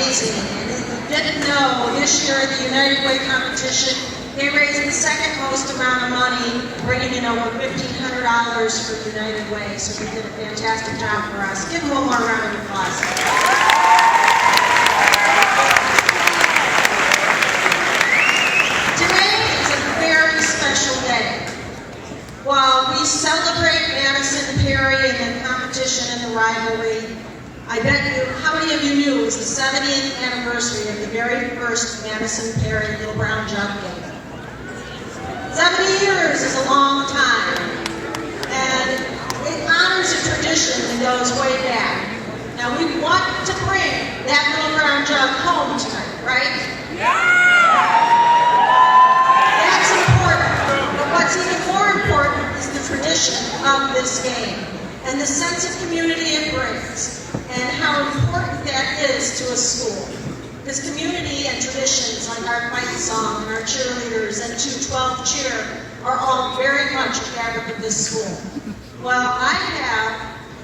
amazing. And if you didn't know, this year at the United Way competition, they raised the second most amount of money, bringing in over $1,500 for United Way. So they did a fantastic job for us. Give them one more round of applause. Today is a very special day. While we celebrate Madison-Perry and the competition and the rivalry, I bet you, how many of you knew it was the 70th anniversary of the very first Madison-Perry Little Brown Jug game? 70 years is a long time, and it honors a tradition that goes way back. Now we want to bring that Little Brown Jug home tonight, right? That's important, but what's even more important is the tradition of this game and the sense of community it brings, and how important that is to a school. Because community and traditions like our fight song and our cheerleaders and 212 cheer are all very much a fabric of this school. Well, I have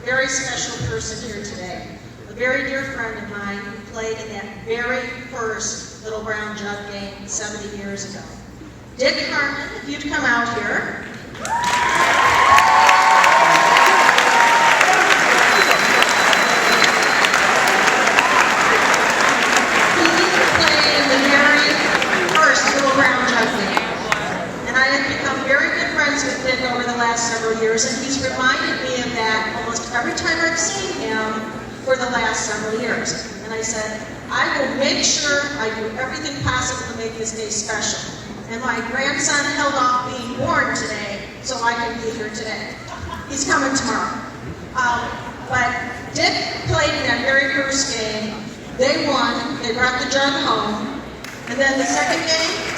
a very special person here today, a very dear friend of mine who played in that very first Little Brown Jug game 70 years ago. Dick Harmon, if you'd come out here. With Dick over the last several years, and he's reminded me of that almost every time I've seen him for the last several years. And I said, I will make sure I do everything possible to make this day special. And my grandson held off being born today so I can be here today. He's coming tomorrow. But Dick played in that very first game. They won. They brought the jug home. And then the second game,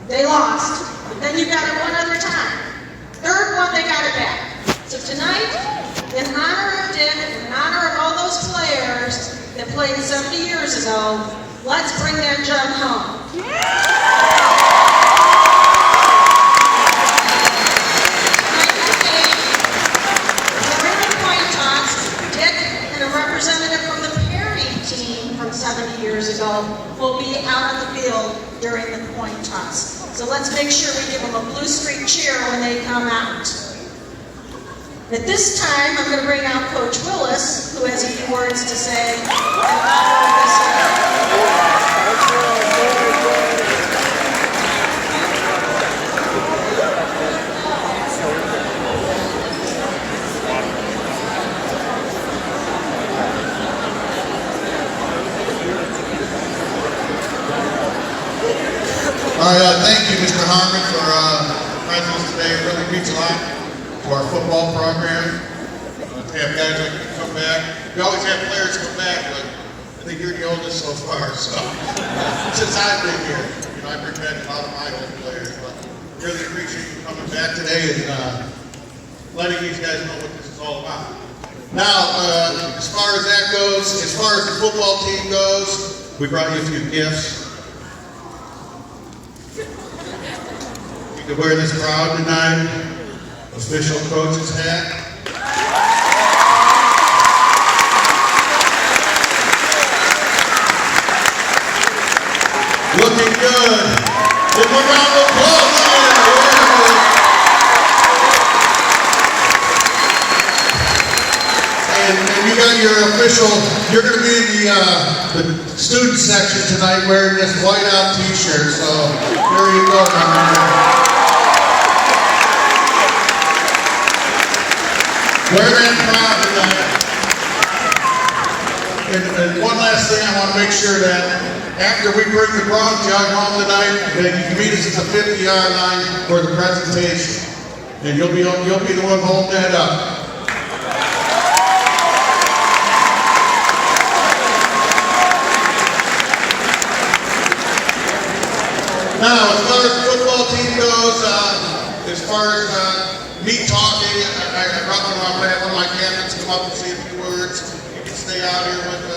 they lost, but then you got it one other time. Third one, they got it back. So tonight, in honor of Dick, in honor of all those players that played 70 years ago, let's bring that jug home. During the coin toss, Dick and a representative from the Perry team from 70 years ago will be out on the field during the coin toss. So let's make sure we give them a Blue Streak cheer when they come out. At this time, I'm going to bring out Coach Willis, who has a few words to say in honor of this Thank you, Mr. Harmon, for presence today. It really means a lot to our football program. To have guys like you come back. We always have players come back, but I think you're the oldest so far. So since I've been here, I bring back a lot of my old players. But really appreciate you coming back today and letting these guys know what this is all about. Now, as far as that goes, as far as the football team goes, we brought you a few gifts. You can wear this proud tonight, official coach's hat. Looking good. Give them a round of applause. And you got your official, you're going to be in the student section tonight wearing this white out t-shirt, so there you go, man. Wear that proud tonight. And one last thing, I want to make sure that after we bring the Brown Jug home tonight, that you can meet us at the 50-yard line for the presentation. And you'll be the one holding that up. Now, as far as the football team goes, as far as me talking, I brought one of my captains come up and say a few words. You can stay out here with